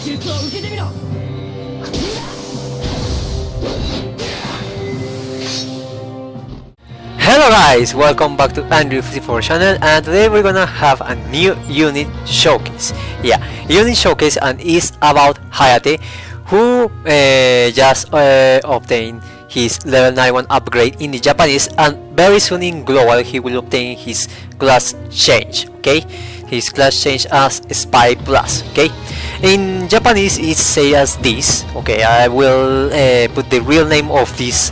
Hello guys, welcome back to Andrew54 channel, and today we're gonna have a new unit showcase. Yeah, unit showcase, and it's about Hayate, who just obtained his level 91 upgrade in the Japanese, and very soon in global he will obtain his class change. Okay, his class change as Spy Plus. Okay, in Japanese it's say as this. Okay, I will put the real name of this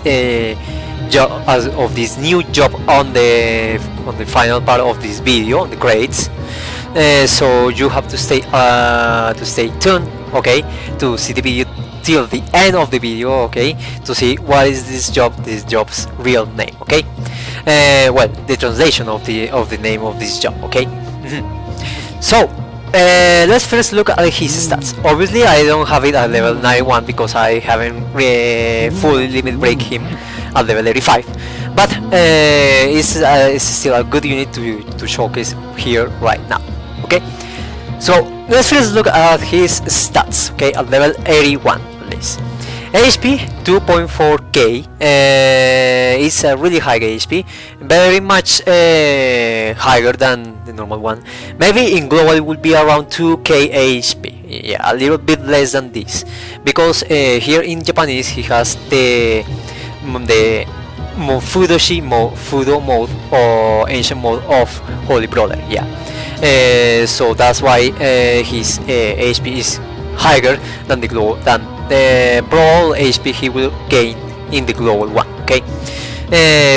job, of this new job, on the final part of this video, on the grades. So you have to stay tuned, okay, to see the video till the end of the video, okay, to see what is this job's real name. Okay, well, the translation of the name of this job. Okay. So let's first look at his stats. Obviously I don't have it at level 91 because I haven't fully limit break him at level 85, but it's still a good unit to showcase here right now. Okay, so let's first look at his stats. Okay, at level 81, please. HP 2.4k, it's a really high HP, very much higher than the normal one. Maybe in global it would be around 2k HP, yeah, a little bit less than this, because here in Japanese he has the Fudo mode, or ancient mode of Holy Brother. Yeah, so that's why his HP is higher than the probable HP he will gain in the global one. Okay,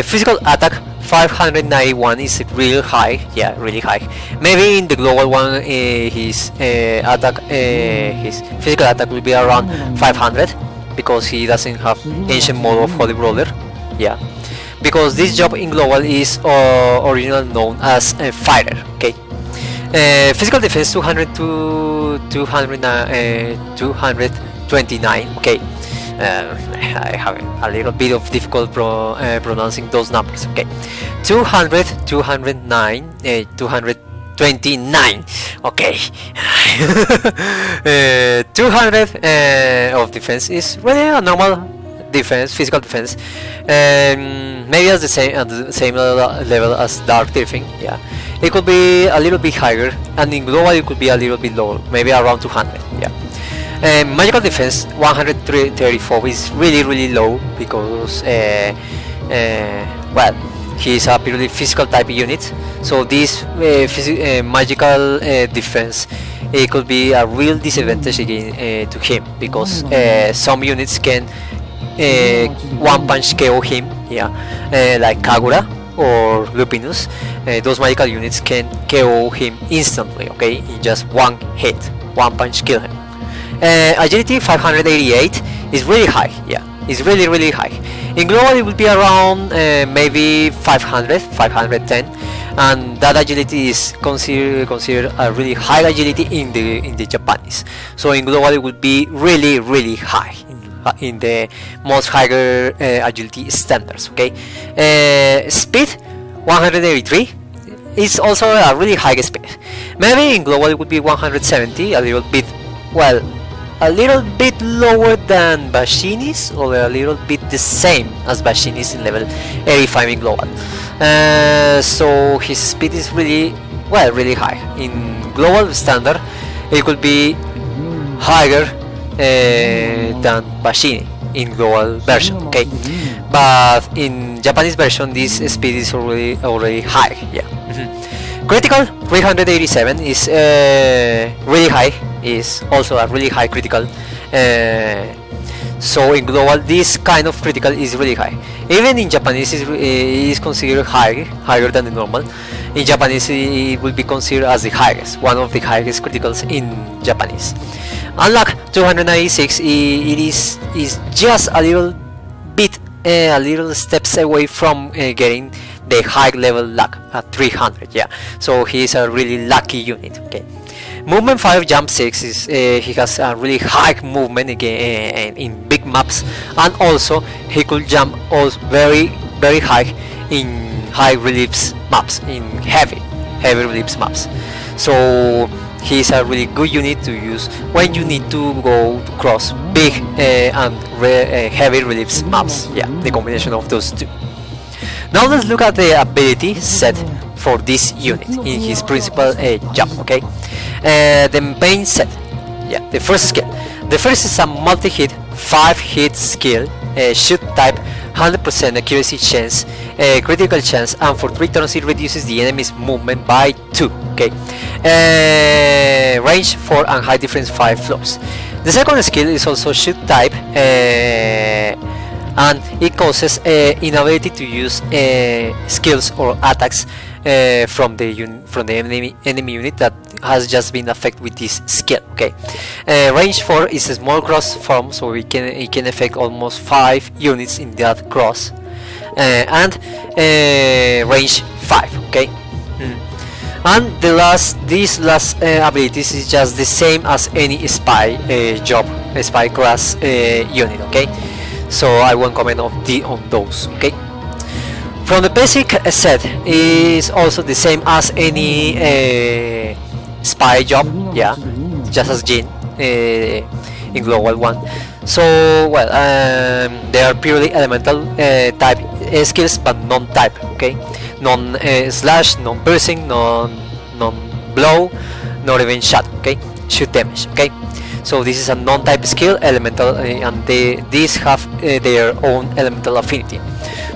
physical attack 591 is really high. Yeah, really high. Maybe in the global one his physical attack will be around 500, because he doesn't have ancient mode of Holy Brother. Yeah, because this job in global is originally known as a fighter. Okay, physical defense 229. Okay, I have a little bit of difficult pronouncing those numbers. Okay, 209, 229. Okay, 200 of defense is really a normal defense, physical defense, maybe at the same level as Dark Thieving. Yeah, it could be a little bit higher, and in global it could be a little bit lower, maybe around 200. Yeah. Magical defense 134 is really low, because well, he is a purely physical type unit, so this magical defense, it could be a real disadvantage again to him, because some units can one punch KO him. Yeah, like Kagura or Lupinus. Those magical units can KO him instantly. Okay, in just one hit, one punch kill him. Agility 588 is really high. Yeah, it's really high. In global it will be around maybe 510, and that agility is considered a really high agility in the Japanese. So in global it would be really high in the most higher agility standards. Okay, speed 183 is also a really high speed. Maybe in global it would be 170, a little bit, well, a little bit lower than Bashini's, or a little bit the same as Bashini's in level 85 in global. So his speed is really high. In global standard it could be higher than Bashini in global version. Okay, but in Japanese version this speed is already high. Yeah. Critical 387 is really high, is also a really high critical. So in global this kind of critical is really high. Even in Japanese is considered higher than the normal. In Japanese it will be considered as the highest, one of the highest criticals in Japanese. Unlock 296, it is just a little bit, a little steps away from getting the high level luck at 300. Yeah, so he is a really lucky unit. Okay, movement 5, jump 6 is he has a really high movement again in big maps, and also he could jump also very high in high reliefs maps, in heavy reliefs maps. So he's a really good unit to use when you need to go to cross big and heavy reliefs maps. Yeah, the combination of those two. Now let's look at the ability set for this unit in his principal job. Okay, the main set. Yeah, the first skill. The first is a multi-hit 5-hit skill, shoot type, 100% accuracy chance, critical chance, and for 3 turns it reduces the enemy's movement by 2. Okay, range 4 and high difference 5 floors. The second skill is also shoot type, and it causes inability to use skills or attacks from the enemy unit that has just been affected with this skill. Okay, range 4 is a small cross form, so it can affect almost 5 units in that cross, and range 5. Okay, and this last abilities is just the same as any spy spy class unit. Okay, so I won't comment on those. Okay. From the basic set is also the same as any spy job, yeah, just as Jin in Global 1. So, well, they are purely elemental type skills, but non-type. Okay, non-slash, non-piercing, non-blow, not even shot. Okay, shoot damage. Okay, so this is a non-type skill, elemental, and these have their own elemental affinity.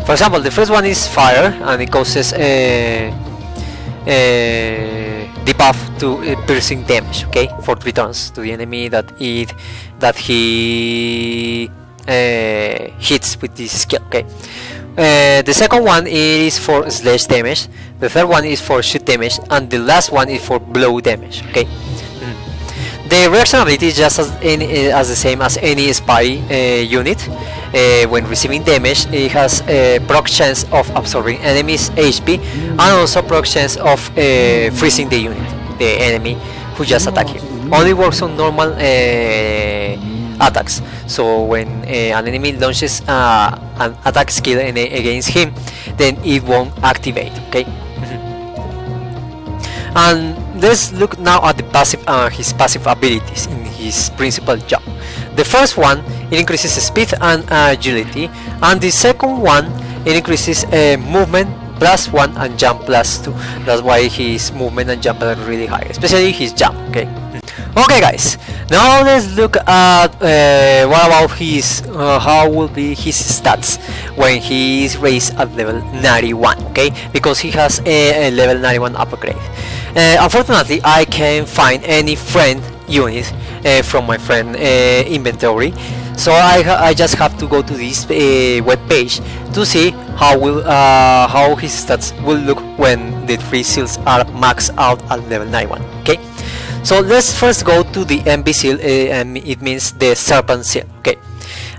For example, the first one is fire, and it causes debuff to piercing damage. Okay, for 3 turns to the enemy that he hits with this skill. Okay, the second one is for slash damage. The third one is for shoot damage, and the last one is for blow damage. Okay. The reaction ability is just as the same as any spy unit. When receiving damage, it has a proc chance of absorbing enemy's HP, and also proc chance of freezing the unit, the enemy who just attacked him. Only works on normal attacks. So when an enemy launches an attack skill against him, then it won't activate. Okay. And let's look now at the passive his passive abilities in his principal job. The first one, it increases speed and agility, and the second one, it increases movement +1 and jump +2. That's why his movement and jump are really high, especially his jump. Okay. Okay, guys. Now let's look at what about his how will be his stats when he is raised at level 91. Okay, because he has a level 91 upgrade. Unfortunately, I can't find any friend unit from my friend inventory, so I just have to go to this web page to see how his stats will look when the 3 seals are maxed out at level 91. Okay, so let's first go to the MB seal, and it means the serpent seal. Okay,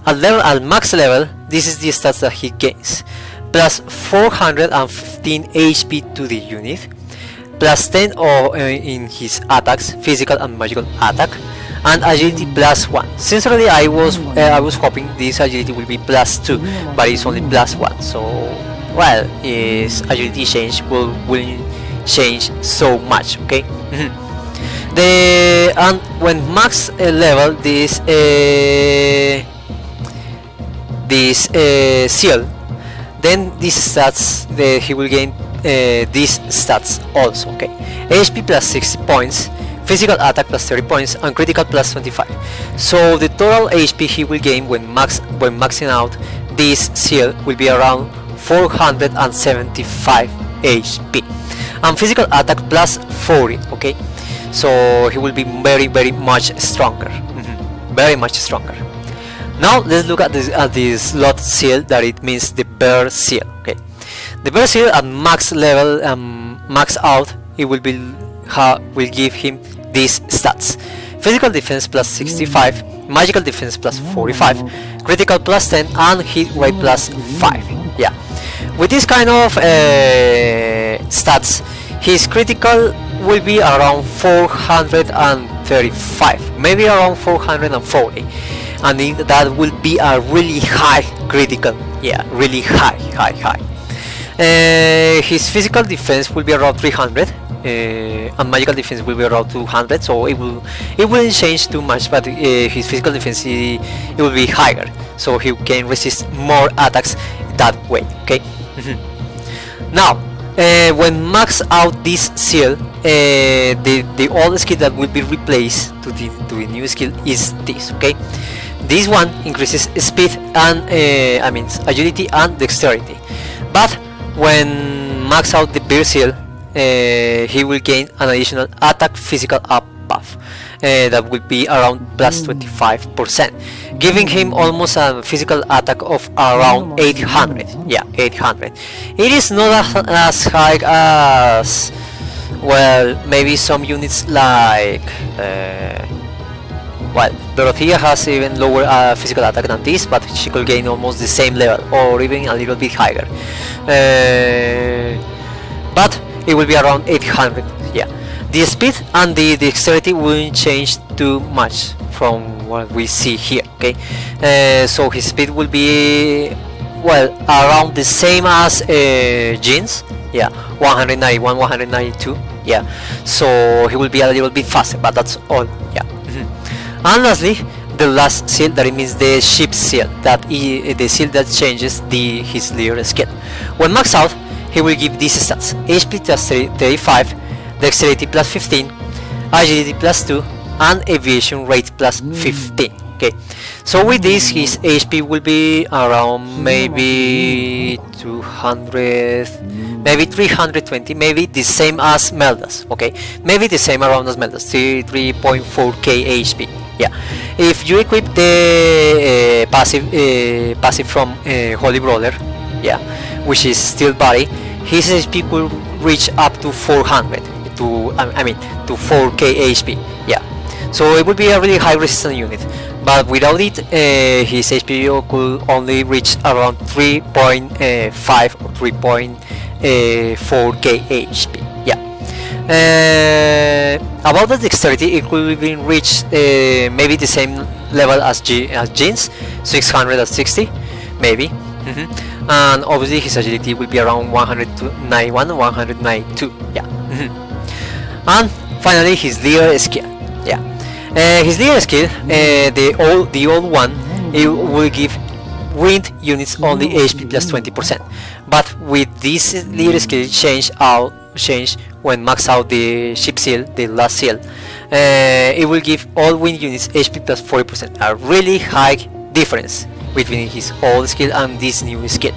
at max level, this is the stats that he gains: plus 415 HP to the unit, plus 10 in his attacks, physical and magical attack, and agility +1. Sincerely, I was hoping this agility will be +2, but it's only +1. So, well, his agility change will change so much. Okay. And when max level this seal, then these stats he will gain. These stats also. Okay, HP +60 points, physical attack +30 points, and critical +25. So the total HP he will gain when maxing out this seal will be around 475 HP, and physical attack +40. Okay, so he will be very much stronger. Very much stronger. Now let's look at the slot seal, that it means the bear seal. Okay, the bear seal at max level, max out, it will give him these stats: physical defense +65, magical defense +45, critical +10, and hit rate +5. Yeah, with this kind of stats, his critical will be around 435, maybe around 440, and that will be a really high critical. Yeah, really high. His physical defense will be around 300, and magical defense will be around 200, so it wouldn't change too much, but his physical defense it will be higher, so he can resist more attacks that way. Okay. Now when max out this seal, the old skill that will be replaced to the new skill is this. Okay, this one increases speed and agility and dexterity, but when max out the bear seal, he will gain an additional attack physical up buff that will be around plus 25%, giving him almost a physical attack of around 800. Yeah, 800. It is not as high as, well, maybe some units like well, Dorothea has even lower physical attack than this, but she could gain almost the same level or even a little bit higher, but it will be around 800. Yeah, the speed and the dexterity won't change too much from what we see here. Okay, so his speed will be, well, around the same as Jin's. Yeah, 191, 192. Yeah, so he will be a little bit faster, but that's all. Yeah. And lastly, the last seal, that it means the ship seal, that the seal that changes his leader skill. When maxed out, he will give these stats: HP plus 35, dexterity plus 15, agility plus 2, and aviation rate plus 15. Okay, so with this, his HP will be around maybe 200, maybe 320, maybe the same as Melda's. Okay, maybe the same around as Melda's, 3.4k HP. Yeah, if you equip the passive from Holy Brawler, yeah, which is Steel Body, his HP could reach up to 400 to 4k HP. Yeah, so it would be a really high resistance unit, but without it, his HP could only reach around 3.5 or 3.4k HP. Yeah. About the dexterity, it could even reach maybe the same level as Jin's, 660 maybe. And obviously his agility will be around 191, 192. Yeah. And finally, his leader skill. Yeah, his leader skill, the old one, it will give wind units only HP plus 20%, but with this leader skill change when max out the ship seal, the last seal, it will give all wind units HP plus 40%, a really high difference between his old skill and this new skill.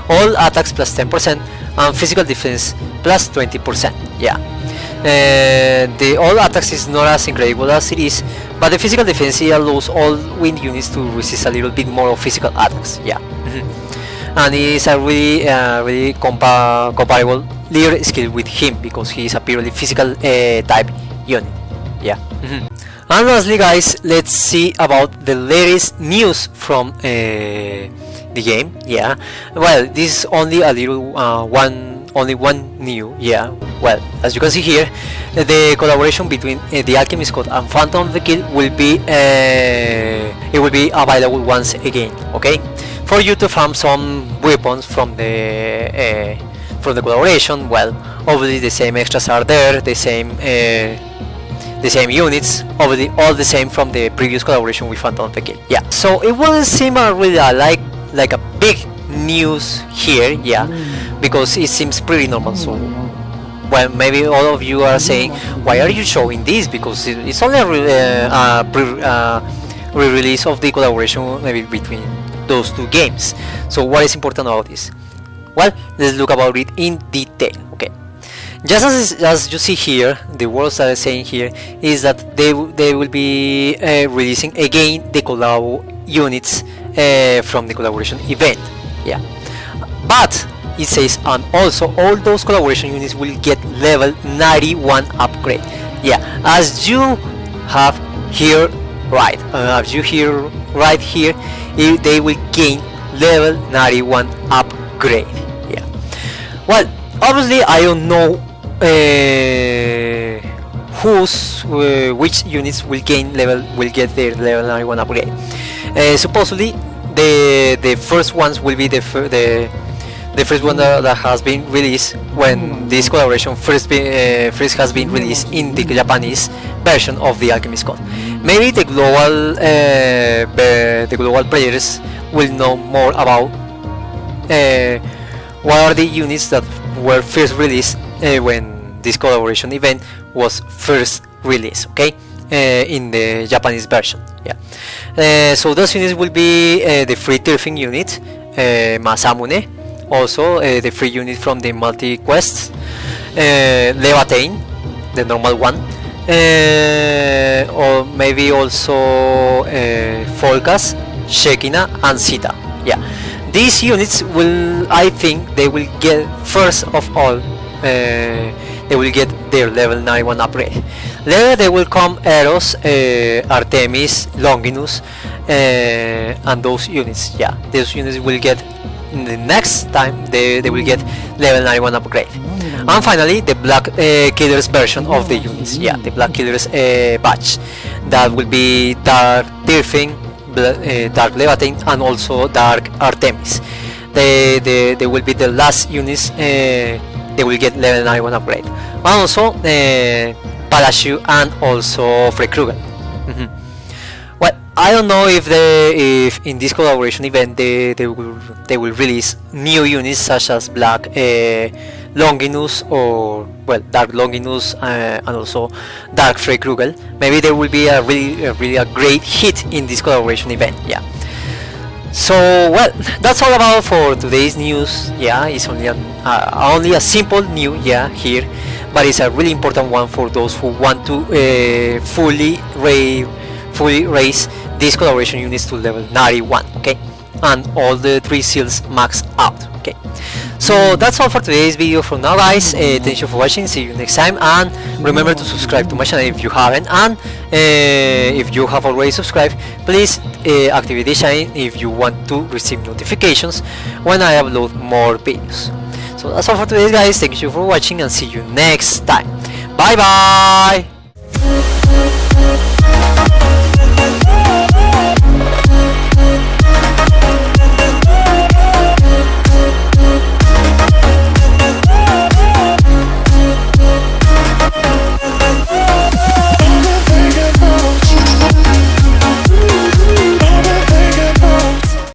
All attacks plus 10% and physical defense plus 20%. Yeah, the all attacks is not as incredible as it is, but the physical defense allows all wind units to resist a little bit more of physical attacks. Yeah. And it is a really comparable leader skill with him, because he is a purely physical type unit. Yeah. And lastly, guys, let's see about the latest news from the game. Yeah, well, this is only a little only one new. Yeah, well, as you can see here, the collaboration between the Alchemist Code and Phantom of the Kill will be it will be available once again. Okay, for you to farm some weapons from the collaboration. Well, obviously the same extras are there, the same units, obviously all the same from the previous collaboration with Phantom of the Kill. Yeah, so it wouldn't seem really like a big news here. Yeah, because it seems pretty normal. So, well, maybe all of you are saying, why are you showing this? Because it's only a re-release of the collaboration maybe between those two games. So what is important about this? Well, let's look about it in detail. Okay, just as you see here, the words that I'm saying here is that they will be releasing again the collab units from the collaboration event. Yeah, but it says, and also all those collaboration units will get level 91 upgrade. Yeah, as you have here right, they will gain level 91 upgrade. Yeah, well, obviously I don't know which units will get their level 91 upgrade. Supposedly the first ones will be the the first one that has been released when this collaboration first has been released in the Japanese version of the Alchemist Code. Maybe the global players will know more about what are the units that were first released when this collaboration event was first released, okay, in the Japanese version. Yeah. So those units will be the free turfing unit, Masamune, also the free unit from the multi quests, Lv91, the normal one, or maybe also Folkas, Shekina and Sita. Yeah, these units will, I think, they will get first of all, they will get their level 91 upgrade. Later they will come Eros, Artemis, Longinus, and those units. Yeah, those units will get in the next time they will get level 91 upgrade. And finally the Black Killers version of the units. Yeah, the Black Killers batch, that will be Dark Tirfing, Dark Leviathan and also Dark Artemis. They will be the last units, they will get level 91 upgrade. And also Parachute and also Frey Kruger. Well, I don't know if in this collaboration event they will release new units such as Black Longinus or, well, Dark Longinus and also Dark Frey Kruger. Maybe there will be a really a great hit in this collaboration event. Yeah. So, well, that's all about for today's news. Yeah, it's only a simple news, yeah, here, but it's a really important one for those who want to fully raise these collaboration units to level 91, okay, and all the 3 seals max out, okay. So that's all for today's video for now, guys. Thank you for watching, see you next time, and remember to subscribe to my channel if you haven't, and if you have already subscribed, please activate the channel if you want to receive notifications when I upload more videos. So that's all for today, guys. Thank you for watching and see you next time. Bye bye.